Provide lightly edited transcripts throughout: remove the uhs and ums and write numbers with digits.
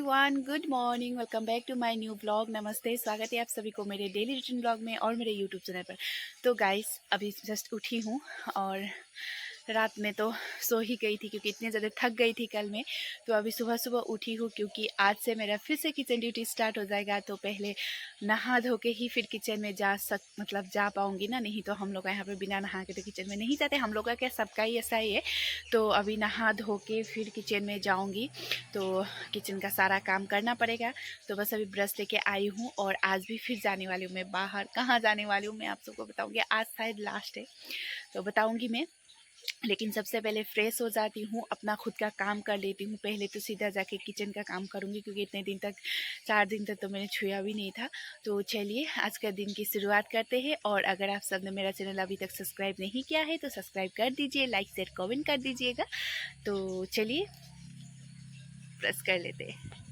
Everyone, good morning. Welcome back to my new blog. नमस्ते, स्वागत है आप सभी को मेरे डेली रूटीन ब्लॉग में और मेरे यूट्यूब चैनल पर। तो गाइस, अभी जस्ट उठी हूँ और रात में तो सो ही गई थी क्योंकि इतने ज़्यादा थक गई थी कल में। तो अभी सुबह सुबह उठी हूँ क्योंकि आज से मेरा फिर से किचन ड्यूटी स्टार्ट हो जाएगा। तो पहले नहा धो के ही फिर किचन में जा पाऊँगी ना, नहीं तो हम लोग यहाँ पे बिना नहा के तो किचन में नहीं जाते। हम लोग का क्या, सबका ही ऐसा ही है। तो अभी नहा धो के फिर किचन में जाऊँगी, तो किचन का सारा काम करना पड़ेगा। तो बस अभी ब्रश लेके आई हूँ और आज भी फिर जाने वाली हूँ मैं बाहर। कहाँ जाने वाली हूँ मैं आप सबको बताऊँगी, आज शायद लास्ट है तो बताऊँगी मैं। लेकिन सबसे पहले फ्रेश हो जाती हूँ, अपना खुद का काम कर लेती हूँ। पहले तो सीधा जाके किचन का काम करूँगी क्योंकि इतने दिन तक 4 दिन तक तो मैंने छुआ भी नहीं था। तो चलिए आज का दिन की शुरुआत करते हैं। और अगर आप सब ने मेरा चैनल अभी तक सब्सक्राइब नहीं किया है तो सब्सक्राइब कर दीजिए, लाइक शेयर कमेंट कर दीजिएगा। तो चलिए प्रेस कर लेते हैं।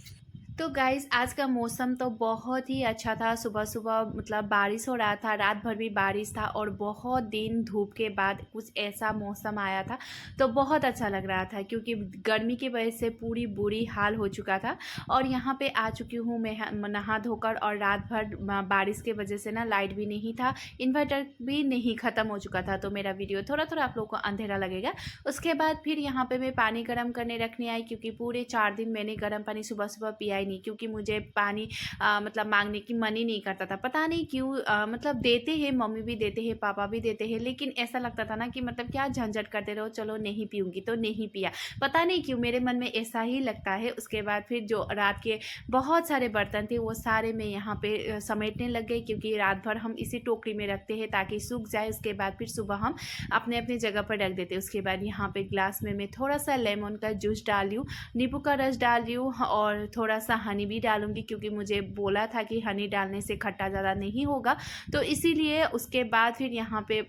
तो गाइज़, आज का मौसम तो बहुत ही अच्छा था। सुबह सुबह मतलब बारिश हो रहा था, रात भर भी बारिश था और बहुत दिन धूप के बाद कुछ ऐसा मौसम आया था तो बहुत अच्छा लग रहा था क्योंकि गर्मी की वजह से पूरी बुरी हाल हो चुका था। और यहाँ पे आ चुकी हूँ मैं नहा धोकर, और रात भर बारिश के वजह से ना लाइट भी नहीं था, इन्वर्टर भी नहीं, ख़त्म हो चुका था। तो मेरा वीडियो थोड़ा थोड़ा आप लोग को अंधेरा लगेगा। उसके बाद फिर यहाँ पे मैं पानी गर्म करने रखने आई क्योंकि पूरे 4 दिन मैंने गर्म पानी सुबह सुबह पिया नहीं, क्योंकि मुझे पानी मतलब मांगने की मन ही नहीं करता था। पता नहीं क्यों, मतलब देते हैं, मम्मी भी देते हैं, पापा भी देते हैं, लेकिन ऐसा लगता था ना कि मतलब क्या झंझट करते रहो, चलो नहीं पीऊँगी तो नहीं पिया। पता नहीं क्यों मेरे मन में ऐसा ही लगता है। उसके बाद फिर जो रात के बहुत सारे बर्तन थे वो सारे मैं यहाँ पे समेटने लग गई, क्योंकि रात भर हम इसी टोकरी में रखते हैं ताकि सूख जाए। उसके बाद फिर सुबह हम अपने अपनी जगह पर रख देते हैं। उसके बाद यहाँ पे ग्लास में मैं थोड़ा सा लेमन का जूस डाल रही हूँ, नींबू का रस डाल रही हूँ और थोड़ा सा हनी भी डालूंगी, क्योंकि मुझे बोला था कि हनी डालने से खट्टा ज़्यादा नहीं होगा, तो इसीलिए। उसके बाद फिर यहाँ पे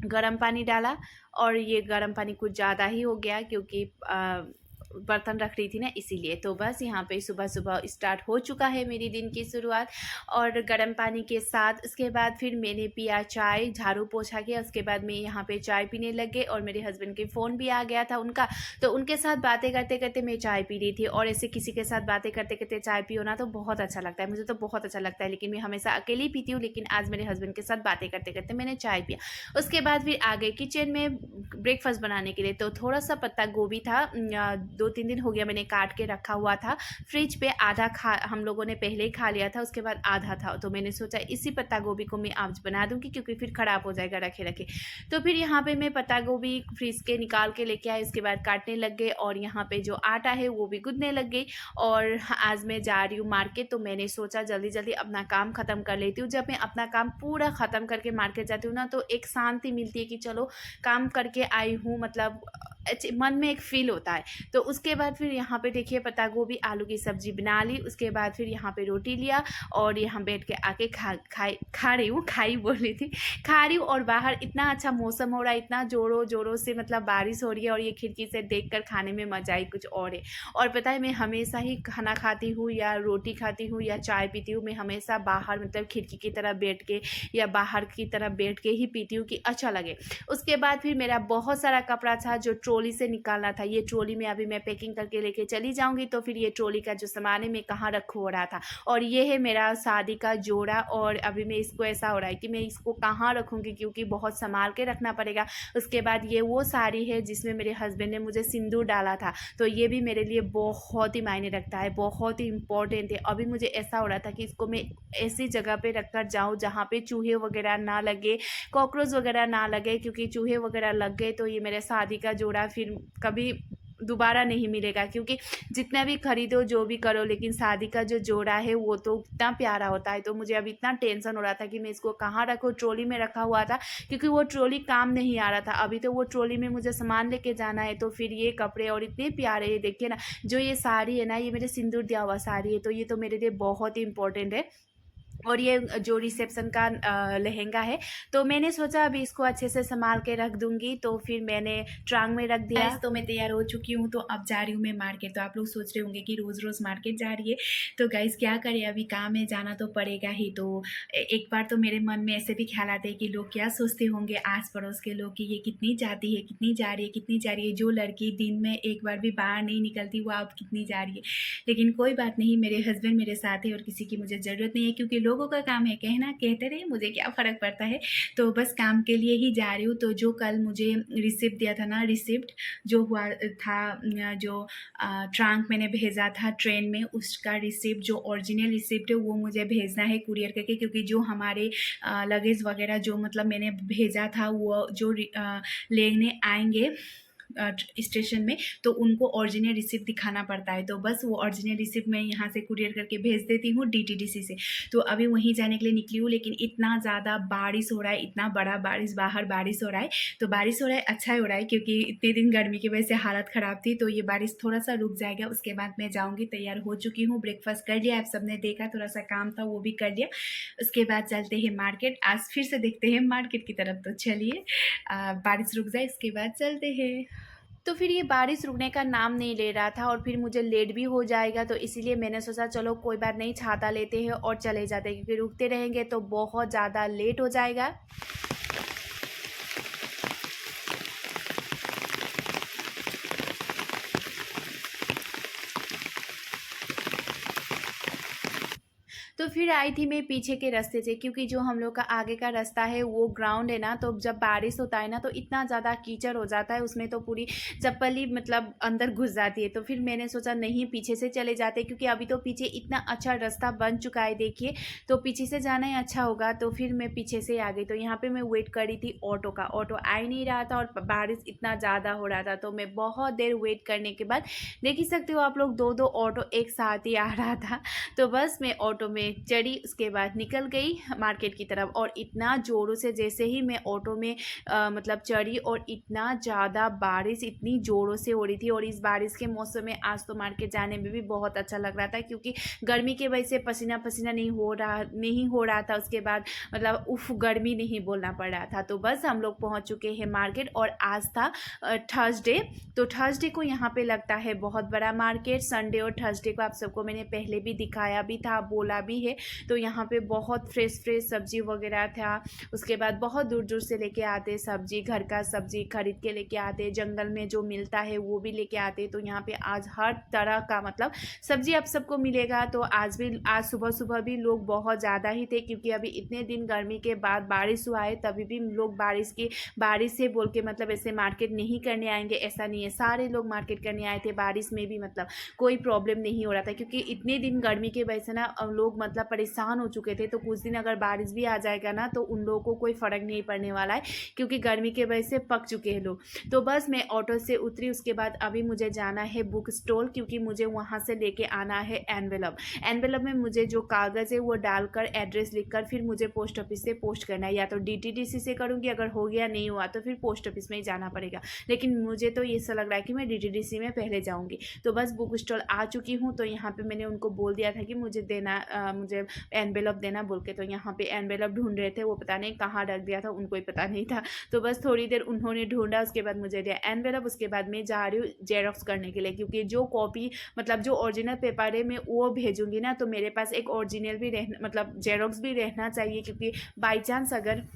गर्म पानी डाला और ये गर्म पानी कुछ ज़्यादा ही हो गया क्योंकि बर्तन रख रही थी ना, इसीलिए। तो बस यहाँ पे सुबह सुबह स्टार्ट हो चुका है मेरी दिन की शुरुआत और गर्म पानी के साथ। उसके बाद फिर मैंने पिया चाय, झाड़ू पोछा किया। उसके बाद मैं यहाँ पे चाय पीने लग गई और मेरे हस्बैंड के फ़ोन भी आ गया था उनका, तो उनके साथ बातें करते करते मैं चाय पी रही थी। और ऐसे किसी के साथ बातें करते करते चाय पियो ना तो बहुत अच्छा लगता है, मुझे तो बहुत अच्छा लगता है। लेकिन मैं हमेशा अकेले ही पीती हूँ, लेकिन आज मेरे हस्बैंड के साथ बातें करते करते मैंने चाय पिया। उसके बाद फिर आ गए किचन में ब्रेकफास्ट बनाने के लिए। तो थोड़ा सा पत्ता गोभी था, 2-3 दिन हो गया मैंने काट के रखा हुआ था फ्रिज पे। आधा हम लोगों ने पहले ही खा लिया था, उसके बाद आधा था, तो मैंने सोचा इसी पत्ता गोभी को मैं आज बना दूंगी क्योंकि फिर ख़राब हो जाएगा रखे रखे। तो फिर यहाँ पे मैं पत्ता गोभी फ्रिज के निकाल के लेके आई, इसके बाद काटने लग गए और यहाँ पे जो आटा है वो भी गूंदने लग गई। और आज मैं जा रही हूँ मार्केट, तो मैंने सोचा जल्दी जल्दी अपना काम ख़त्म कर लेती हूँ। जब मैं अपना काम पूरा ख़त्म करके मार्केट जाती हूँ ना तो एक शांति मिलती है कि चलो काम करके आई हूँ, मतलब मन में एक फील होता है। तो उसके बाद फिर यहाँ पे देखिए पत्ता गोभी आलू की सब्जी बना ली। उसके बाद फिर यहाँ पे रोटी लिया और यहाँ बैठ के आके खा रही हूँ, खाई बोल रही थी, खा रही हूँ। और बाहर इतना अच्छा मौसम हो रहा है, इतना जोरों जोरों से मतलब बारिश हो रही है और ये खिड़की से देखकर खाने में मज़ा ही कुछ और है। और पता है मैं हमेशा ही खाना खाती हूँ या रोटी खाती हूँ या चाय पीती हूँ, मैं हमेशा बाहर मतलब खिड़की की तरफ बैठ के या बाहर की तरफ बैठ के ही पीती हूँ कि अच्छा लगे। उसके बाद फिर मेरा बहुत सारा कपड़ा था जो ट्रॉली से निकालना था। ये ट्रॉली में अभी मैं पैकिंग करके लेके चली जाऊंगी, तो फिर ये ट्रॉली का जो सामान है मैं कहाँ रखूँ हो रहा था। और ये है मेरा शादी का जोड़ा, और अभी मैं इसको ऐसा हो रहा है कि मैं इसको कहाँ रखूँगी क्योंकि बहुत संभाल के रखना पड़ेगा। उसके बाद ये वो साड़ी है जिसमें मेरे हस्बैंड ने मुझे सिंदूर डाला था, तो ये भी मेरे लिए बहुत ही मायने रखता है, बहुत ही इंपॉर्टेंट है। अभी मुझे ऐसा हो रहा था कि इसको मैं ऐसी जगह पे रख कर जाऊँ जहाँ पे चूहे वगैरह ना लगे, कॉकरोच वगैरह ना लगे, क्योंकि चूहे वगैरह लग गए तो ये मेरे शादी का जोड़ा फिर कभी दोबारा नहीं मिलेगा। क्योंकि जितना भी खरीदो जो भी करो, लेकिन शादी का जो जोड़ा है वो तो इतना प्यारा होता है। तो मुझे अभी इतना टेंशन हो रहा था कि मैं इसको कहाँ रखूँ। ट्रॉली में रखा हुआ था क्योंकि वो ट्रॉली काम नहीं आ रहा था। अभी तो वो ट्रॉली में मुझे सामान लेके जाना है, तो फिर ये कपड़े और इतने प्यारे है, देखिए ना। जो ये साड़ी है ना, ये मेरे सिंदूर दिया हुआ साड़ी है, तो ये तो मेरे लिए बहुत ही इंपॉर्टेंट है। और ये जो रिसेप्शन का लहंगा है, तो मैंने सोचा अभी इसको अच्छे से संभाल के रख दूंगी, तो फिर मैंने ट्रांग में रख दिया। तो मैं तैयार हो चुकी हूँ, तो अब जा रही हूँ मैं मार्केट। तो आप लोग सोच रहे होंगे कि रोज़ रोज़ मार्केट जा रही है, तो गाइस क्या करें, अभी काम है, जाना तो पड़ेगा ही। तो एक बार तो मेरे मन में ऐसे भी ख्याल आते हैं कि लोग क्या सोचते होंगे आस पड़ोस के लोग कि ये कितनी जाती है, कितनी जा रही है, कितनी जा रही है, जो लड़की दिन में एक बार भी बाहर नहीं निकलती वो अब कितनी जा रही है। लेकिन कोई बात नहीं, मेरे हस्बैंड मेरे साथ है और किसी की मुझे ज़रूरत नहीं है, क्योंकि लोगों का काम है कहना, कहते रहे, मुझे क्या फ़र्क पड़ता है। तो बस काम के लिए ही जा रही हूँ। तो जो कल मुझे रिसिप्ट दिया था ना, रिसिप्ट जो हुआ था, जो ट्रंक मैंने भेजा था ट्रेन में, उसका रिसिप्ट जो ओरिजिनल रिसिप्ट है वो मुझे भेजना है कुरियर करके, क्योंकि जो हमारे लगेज वगैरह जो मतलब मैंने भेजा था वो जो लेने आएंगे स्टेशन में, तो उनको ओरिजिनल रिसिप्ट दिखाना पड़ता है। तो बस वो ओरिजिनल रिसिप्ट मैं यहाँ से कुरियर करके भेज देती हूँ DTDC से। तो अभी वहीं जाने के लिए निकली हूँ, लेकिन इतना ज़्यादा बारिश हो रहा है, इतना बड़ा बारिश, बाहर बारिश हो रहा है। तो बारिश हो रहा है, अच्छा ही हो रहा है, क्योंकि इतने दिन गर्मी की वजह से हालत ख़राब थी। तो ये बारिश थोड़ा सा रुक जाएगा, उसके बाद मैं जाऊँगी। तैयार हो चुकी हूँ, ब्रेकफास्ट कर लिया, आप सबने देखा, थोड़ा सा काम था वो भी कर लिया। उसके बाद चलते हैं मार्केट, आज फिर से देखते हैं मार्केट की तरफ। तो चलिए बारिश रुक जाए, उसके बाद चलते हैं। तो फिर ये बारिश रुकने का नाम नहीं ले रहा था, और फिर मुझे लेट भी हो जाएगा, तो इसीलिए मैंने सोचा चलो कोई बात नहीं, छाता लेते हैं और चले जाते हैं, क्योंकि रुकते रहेंगे तो बहुत ज़्यादा लेट हो जाएगा। तो फिर आई थी मैं पीछे के रास्ते से, क्योंकि जो हम लोग का आगे का रास्ता है वो ग्राउंड है ना, तो जब बारिश होता है ना तो इतना ज़्यादा कीचड़ हो जाता है उसमें, तो पूरी चप्पल ही मतलब अंदर घुस जाती है। तो फिर मैंने सोचा नहीं, पीछे से चले जाते, क्योंकि अभी तो पीछे इतना अच्छा रास्ता बन चुका है, देखिए, तो पीछे से जाना ही अच्छा होगा। तो फिर मैं पीछे से आ गई। तो यहाँ पर मैं वेट कर रही थी ऑटो का, ऑटो आ ही नहीं रहा था और बारिश इतना ज़्यादा हो रहा था। तो मैं बहुत देर वेट करने के बाद, देख ही सकते हो आप लोग, 2 ऑटो एक साथ ही आ रहा था। तो बस मैं ऑटो में चढ़ी, उसके बाद निकल गई मार्केट की तरफ। और इतना ज़ोरों से जैसे ही मैं ऑटो में मतलब चढ़ी, और इतना ज़्यादा बारिश इतनी ज़ोरों से हो रही थी। और इस बारिश के मौसम में आज तो मार्केट जाने में भी बहुत अच्छा लग रहा था, क्योंकि गर्मी की वजह से पसीना पसीना नहीं हो रहा था। उसके बाद मतलब उफ, गर्मी नहीं बोलना पड़ रहा था। तो बस हम लोग पहुंच चुके हैं मार्केट, और आज था थर्सडे। तो थर्सडे को यहाँ पे लगता है बहुत बड़ा मार्केट। संडे और थर्सडे को आप सबको मैंने पहले भी दिखाया भी था, बोला भी है। तो यहाँ पे बहुत फ्रेश सब्जी वगैरह था। उसके बाद बहुत दूर दूर से लेके आते सब्जी, घर का सब्जी खरीद के लेके आते, जंगल में जो मिलता है वो भी लेके आते। तो यहाँ पे आज हर तरह का मतलब सब्जी आप सबको मिलेगा। तो आज सुबह भी लोग बहुत ज़्यादा ही थे, क्योंकि अभी इतने दिन गर्मी के बाद बारिश हुआ है, तभी भी लोग बारिश से बोल के मतलब ऐसे मार्केट नहीं करने आएंगे, ऐसा नहीं है। सारे लोग मार्केट करने आए थे, बारिश में भी मतलब कोई प्रॉब्लम नहीं हो रहा था, क्योंकि इतने दिन गर्मी के वजह से ना लोग मतलब परेशान हो चुके थे। तो कुछ दिन अगर बारिश भी आ जाएगा ना तो उन लोगों को कोई फ़र्क नहीं पड़ने वाला है, क्योंकि गर्मी के वजह से पक चुके हैं लोग। तो बस मैं ऑटो से उतरी, उसके बाद अभी मुझे जाना है बुक स्टॉल, क्योंकि मुझे वहाँ से लेके आना है एनवेलप में मुझे जो कागज़ है वो डालकर एड्रेस लिखकर फिर मुझे पोस्ट ऑफिस से पोस्ट करना है, या तो DTDC से करूँगी, अगर हो गया नहीं हुआ तो फिर पोस्ट ऑफिस में ही जाना पड़ेगा। लेकिन मुझे तो ये ऐसा लग रहा है कि मैं DTDC में पहले जाऊँगी। तो बस बुक स्टॉल आ चुकी हूँ। तो यहाँ पर मैंने उनको बोल दिया था कि मुझे एनवेलप देना बोल के। तो यहाँ पे एनवेलप ढूंढ रहे थे, वो पता नहीं कहाँ रख दिया था, उनको ही पता नहीं था। तो बस थोड़ी देर उन्होंने ढूंढा, उसके बाद मुझे दिया एनवेलप। उसके बाद मैं जा रही हूँ जेरोक्स करने के लिए, क्योंकि जो कॉपी मतलब जो ओरिजिनल पेपर है मैं वो भेजूंगी ना, तो मेरे पास एक ओरिजिनल भी मतलब जेरोक्स भी रहना चाहिए, क्योंकि बाई चांस अगर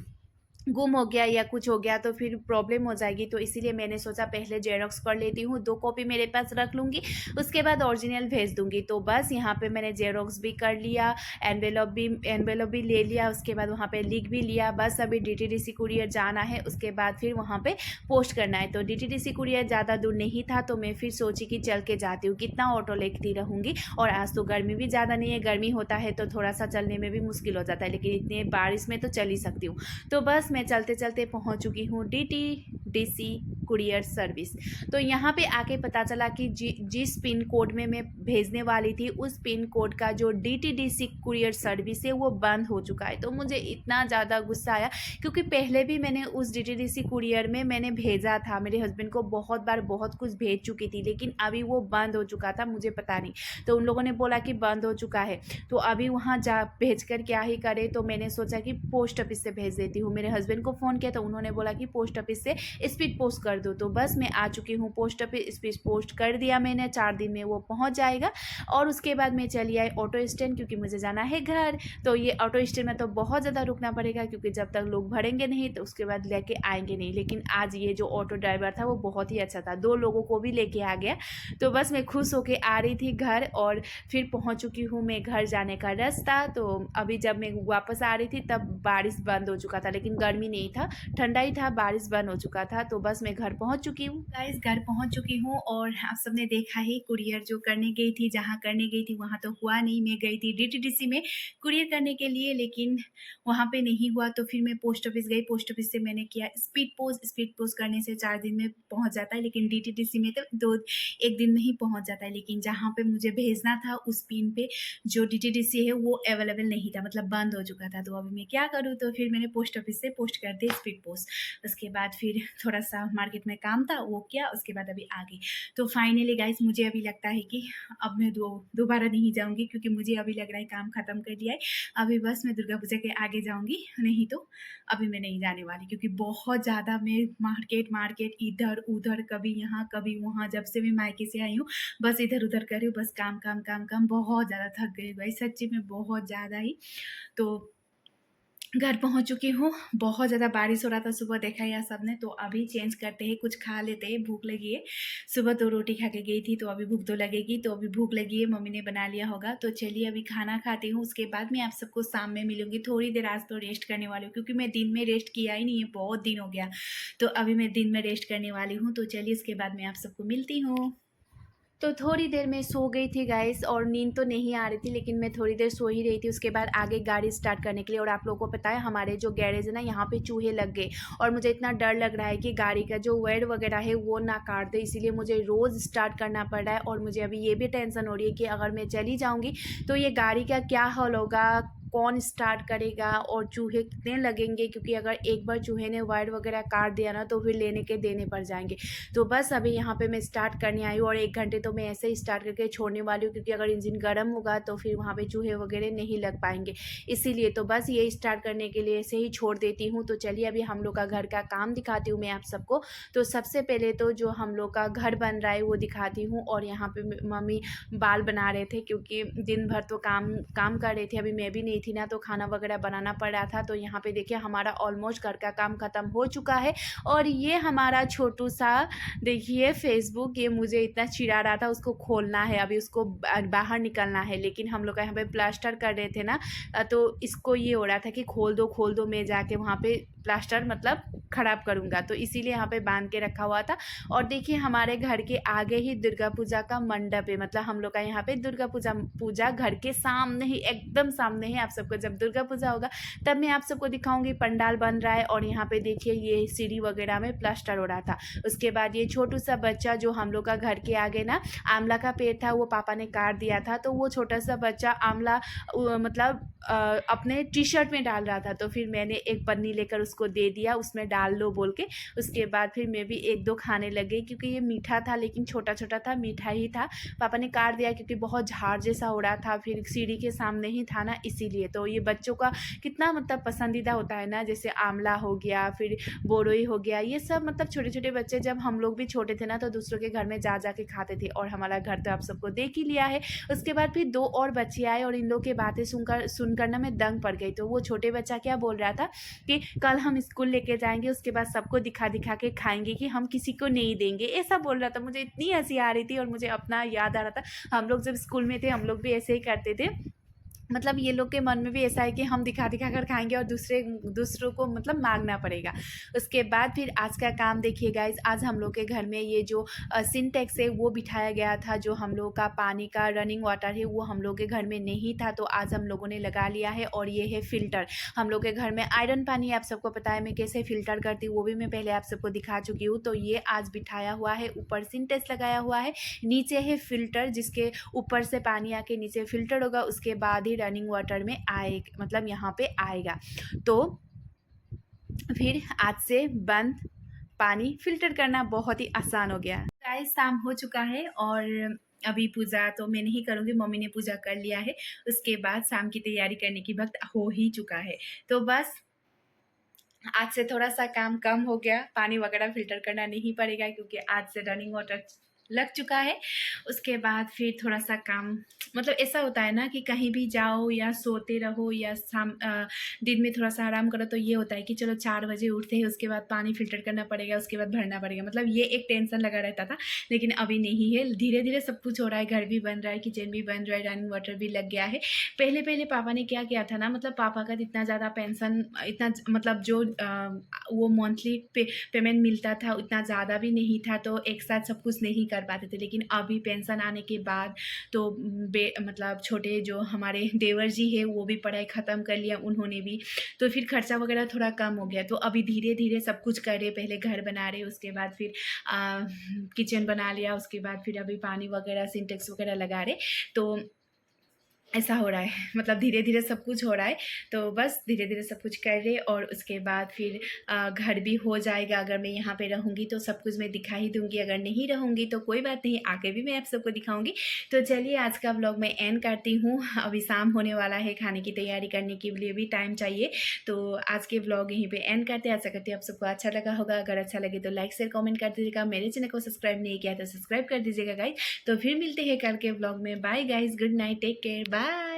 गुम हो गया या कुछ हो गया तो फिर प्रॉब्लम हो जाएगी। तो इसीलिए मैंने सोचा पहले जेरोक्स कर लेती हूँ, 2 कॉपी मेरे पास रख लूँगी, उसके बाद ओरिजिनल भेज दूँगी। तो बस यहाँ पे मैंने जेरोक्स भी कर लिया, एनवेलप भी ले लिया, उसके बाद वहाँ पे लिख भी लिया। बस अभी DTDC कुरियर जाना है, उसके बाद फिर वहाँ पे पोस्ट करना है। तो DTDC कुरियर ज़्यादा दूर नहीं था, तो मैं फिर सोची कि चल के जाती हूँ, कितना ऑटो लेती रहूँगी। और आज तो गर्मी भी ज़्यादा नहीं है, गर्मी होता है तो थोड़ा सा चलने में भी मुश्किल हो जाता है, लेकिन इतने बारिश में तो चल ही सकती हूँ। तो बस मैं चलते चलते पहुंच चुकी हूँ DTDC कुरियर सर्विस। तो यहाँ पे आके पता चला कि जिस पिन कोड में मैं भेजने वाली थी उस पिन कोड का जो DTDC कुरियर सर्विस है वो बंद हो चुका है। तो मुझे इतना ज़्यादा गुस्सा आया, क्योंकि पहले भी मैंने उस DTDC कुरियर में मैंने भेजा था, मेरे हस्बैंड को बहुत बार बहुत कुछ भेज चुकी थी, लेकिन अभी वो बंद हो चुका था, मुझे पता नहीं। तो उन लोगों ने बोला कि बंद हो चुका है, तो अभी वहाँ जा भेज कर क्या ही करे। तो मैंने सोचा कि पोस्ट ऑफिस से भेज देती हूँ। मेरे हस्बैंड को फ़ोन किया तो उन्होंने बोला कि पोस्ट ऑफिस से स्पीड पोस्ट कर दो। तो बस मैं आ चुकी हूँ पोस्ट ऑफिस, स्पीड पोस्ट कर दिया मैंने, 4 दिन में वो पहुँच जाएगा। और उसके बाद मैं चली आई ऑटो स्टैंड, क्योंकि मुझे जाना है घर। तो ये ऑटो स्टैंड में तो बहुत ज़्यादा रुकना पड़ेगा, क्योंकि जब तक लोग भरेंगे नहीं तो उसके बाद लेके आएंगे नहीं। लेकिन आज ये जो ऑटो ड्राइवर था वो बहुत ही अच्छा था, 2 लोगों को भी लेके आ गया। तो बस मैं खुश होके आ रही थी घर, और फिर पहुंच चुकी हूँ मैं घर जाने का रास्ता। तो अभी जब मैं वापस आ रही थी तब बारिश बंद हो चुका था, लेकिन गर्मी नहीं था, ठंडा ही था, बारिश बंद हो चुका था। तो बस मैं घर पहुंच चुकी हूँ गाइस, घर पहुंच चुकी हूँ। और आप सबने देखा ही कुरियर जो करने गई थी, जहाँ करने गई थी वहाँ तो हुआ नहीं। मैं गई थी DTDC में कुरियर करने के लिए, लेकिन वहाँ पे नहीं हुआ। तो फिर मैं पोस्ट ऑफिस गई, पोस्ट ऑफिस से मैंने किया स्पीड पोस्ट करने से 4 दिन में पहुँच जाता है, लेकिन DTDC में तो 1 दिन में ही पहुँच जाता है। लेकिन जहाँ पे मुझे भेजना था उस पिन पे जो DTDC है वो अवेलेबल नहीं था, मतलब बंद हो चुका था। तो अभी मैं क्या करूँ, तो फिर मैंने पोस्ट ऑफिस से पोस्ट कर दी स्पीड पोस्ट। उसके बाद फिर थोड़ा सा मार्केट में काम था वो किया, उसके बाद अभी आ गई। तो फाइनली गाइस मुझे अभी लगता है कि अब मैं दोबारा नहीं जाऊँगी, क्योंकि मुझे अभी लग रहा है काम ख़त्म कर दिया है। अभी बस मैं दुर्गा पूजा के आगे जाऊँगी, नहीं तो अभी मैं नहीं जाने वाली, क्योंकि बहुत ज़्यादा मैं मार्केट इधर उधर, कभी यहाँ कभी वहाँ, जब से मैं मायके से आई हूँ बस इधर उधर कर रही हूँ, बस काम काम काम काम, बहुत ज़्यादा थक गई भाई, सच्ची में बहुत ज़्यादा ही। तो घर पहुंच चुकी हूँ, बहुत ज़्यादा बारिश हो रहा था सुबह, देखा या सबने। तो अभी चेंज करते हैं, कुछ खा लेते हैं, भूख लगी है। सुबह तो रोटी खा के गई थी, तो अभी भूख तो लगेगी। तो अभी भूख लगी है, मम्मी ने बना लिया होगा। तो चलिए अभी खाना खाती हूँ, उसके बाद मैं आप सबको शाम में मिलूंगी। थोड़ी देर आज तो रेस्ट करने वाली हूँ, क्योंकि मैं दिन में रेस्ट किया ही नहीं है, बहुत दिन हो गया। तो अभी मैं दिन में रेस्ट करने वाली हूँ। तो चलिए इसके बाद मैं आप सबको मिलती हूँ। तो थोड़ी देर मैं सो गई थी गाइस, और नींद तो नहीं आ रही थी, लेकिन मैं थोड़ी देर सो ही रही थी। उसके बाद आगे गाड़ी स्टार्ट करने के लिए, और आप लोगों को पता है हमारे जो गैरेज है ना, यहाँ पे चूहे लग गए, और मुझे इतना डर लग रहा है कि गाड़ी का जो वायर वगैरह है वो ना काट दे, इसीलिए मुझे रोज़ स्टार्ट करना पड़ रहा है। और मुझे अभी ये भी टेंशन हो रही है कि अगर मैं चली जाऊँगी तो ये गाड़ी का क्या हाल होगा, कौन स्टार्ट करेगा, और चूहे कितने लगेंगे, क्योंकि अगर एक बार चूहे ने वायर वगैरह काट दिया ना तो फिर लेने के देने पड़ जाएंगे। तो बस अभी यहाँ पे मैं स्टार्ट करने आई हूँ, और 1 घंटे तो मैं ऐसे ही स्टार्ट करके छोड़ने वाली हूँ, क्योंकि अगर इंजन गर्म होगा तो फिर वहाँ पे चूहे वगैरह नहीं लग पाएंगे, इसीलिए। तो बस ये स्टार्ट करने के लिए ऐसे ही छोड़ देती हूँ। तो चलिए अभी हम लोग का घर का काम दिखाती हूँ मैं आप सबको। तो सबसे पहले तो जो हम लोग का घर बन रहा है वो दिखाती हूँ। और यहाँ पे मम्मी बाल बना रहे थे, क्योंकि दिन भर तो काम कर रहे थे, अभी मैं भी नहीं थी ना, तो खाना वगैरह बनाना पड़ रहा था। तो यहाँ पे देखिए हमारा ऑलमोस्ट घर का काम ख़त्म हो चुका है। और ये हमारा छोटू सा देखिए फेसबुक, ये मुझे इतना चिढ़ा रहा था, उसको खोलना है, अभी उसको बाहर निकलना है। लेकिन हम लोग यहाँ पे प्लास्टर कर रहे थे ना, तो इसको ये हो रहा था कि खोल दो, मैं जाके वहाँ पे प्लास्टर मतलब ख़राब करूँगा, तो इसीलिए यहाँ पे बांध के रखा हुआ था। और देखिए हमारे घर के आगे ही दुर्गा पूजा का मंडप है, मतलब हम लोग का यहाँ पे दुर्गा पूजा घर के सामने ही, एकदम सामने ही। आप सबको जब दुर्गा पूजा होगा तब मैं आप सबको दिखाऊंगी, पंडाल बन रहा है। और यहाँ पे देखिए ये सीढ़ी वगैरह में प्लास्टर हो रहा था। उसके बाद ये छोटू सा बच्चा जो हम लोग का घर के आगे ना आंवला का पेड़ था, वो पापा ने काट दिया था, तो वो छोटा सा बच्चा आंवला मतलब अपने टी-शर्ट में डाल रहा था। तो फिर मैंने एक पन्नी लेकर उसको दे दिया, उसमें डाल लो बोल के। उसके बाद फिर मैं भी 1-2 खाने लग गई, क्योंकि ये मीठा था, लेकिन छोटा छोटा था, मीठा ही था। पापा ने काट दिया क्योंकि बहुत झाड़ जैसा हो रहा था, फिर सीढ़ी के सामने ही था ना, इसीलिए। तो ये बच्चों का कितना मतलब पसंदीदा होता है ना, जैसे आंवला हो गया, फिर बोरोई हो गया, ये सब मतलब छोटे छोटे बच्चे, जब हम लोग भी छोटे थे ना तो दूसरों के घर में जा के खाते थे। और हमारा घर तो आप सबको देख ही लिया है। उसके बाद फिर 2 और बच्चे आए, और इन लोग की बातें सुनकर ना मैं दंग पड़ गई। तो वो छोटे बच्चा क्या बोल रहा था कि कल हम स्कूल लेके जाएंगे, उसके बाद सबको दिखा के खाएंगे, कि हम किसी को नहीं देंगे, ऐसा बोल रहा था। मुझे इतनी हंसी आ रही थी, और मुझे अपना याद आ रहा था, हम लोग जब स्कूल में थे हम लोग भी ऐसे ही करते थे। मतलब ये लोग के मन में भी ऐसा है कि हम दिखा दिखा कर खाएंगे और दूसरों को मतलब मांगना पड़ेगा। उसके बाद फिर आज का काम देखिए गाइस, आज हम लोग के घर में ये जो सिंटेक्स है वो बिठाया गया था। जो हम लोग का पानी का रनिंग वाटर है वो हम लोग के घर में नहीं था, तो आज हम लोगों ने लगा लिया है। और ये है फ़िल्टर। हम लोग के घर में आयरन पानी, आप सबको पता है मैं कैसे फ़िल्टर करती हूँ, वो भी मैं पहले आप सबको दिखा चुकी हूँ। तो ये आज बिठाया हुआ है, ऊपर सिंटेक्स लगाया हुआ है, नीचे है फ़िल्टर जिसके ऊपर से पानी आके नीचे फ़िल्टर होगा, उसके बाद ही रनिंग वाटर में आए मतलब यहाँ पे आएगा। तो फिर आज से बंद, पानी फ़िल्टर करना बहुत ही आसान हो गया। गाइस शाम हो चुका है और अभी पूजा तो मैं नहीं करूँगी, मम्मी ने पूजा कर लिया है। उसके बाद शाम की तैयारी करने की वक़्त हो ही चुका है। तो बस आज से थोड़ा-सा काम कम हो गया, पानी वगैरह फ़िल्टर करना नहीं पड़ेगा क्योंकि आज से रनिंग वाटर लग चुका है। उसके बाद फिर थोड़ा-सा काम मतलब ऐसा होता है ना कि कहीं भी जाओ या सोते रहो या दिन में थोड़ा-सा आराम करो, तो ये होता है कि चलो 4 बजे उठते हैं, उसके बाद पानी फ़िल्टर करना पड़ेगा, उसके बाद भरना पड़ेगा। मतलब ये एक टेंशन लगा रहता था, लेकिन अभी नहीं है। धीरे-धीरे सब कुछ हो रहा है, घर भी बन रहा है, किचन भी बन रहा है, रनिंग वाटर भी लग गया है। पहले-पहले पापा ने क्या किया था ना, मतलब पापा का इतना ज़्यादा पेंशन इतना मतलब जो वो मंथली पेमेंट मिलता था उतना ज़्यादा भी नहीं था, तो एक साथ सब कुछ नहीं कर पाते थे। लेकिन अभी पेंशन आने के बाद तो मतलब छोटे जो हमारे देवर जी है वो भी पढ़ाई ख़त्म कर लिया उन्होंने भी, तो फिर खर्चा वगैरह थोड़ा कम हो गया। तो अभी धीरे-धीरे सब कुछ कर रहे, पहले घर बना रहे, उसके बाद फिर किचन बना लिया, उसके बाद फिर अभी पानी वगैरह सिंटेक्स वगैरह लगा रहे। तो ऐसा हो रहा है, मतलब धीरे-धीरे सब कुछ हो रहा है। तो बस धीरे-धीरे सब कुछ कर रहे और उसके बाद फिर घर भी हो जाएगा। अगर मैं यहाँ पे रहूँगी तो सब कुछ मैं दिखा ही दूँगी, अगर नहीं रहूँगी तो कोई बात नहीं, आगे भी मैं आप सबको दिखाऊँगी। तो चलिए आज का व्लॉग मैं एंड करती हूँ। अभी शाम होने वाला है, खाने की तैयारी करने के लिए भी टाइम चाहिए। तो आज के व्लॉग यहीं पे एंड करते हैं। आशा करती हूँ आप सबको अच्छा लगा होगा। अगर अच्छा लगे तो लाइक, शेयर, कमेंट कर दीजिएगा। मेरे चैनल को सब्सक्राइब नहीं किया तो सब्सक्राइब कर दीजिएगा गाइस। तो फिर मिलते हैं कल के व्लॉग में। Bye guys, good night, take care, bye.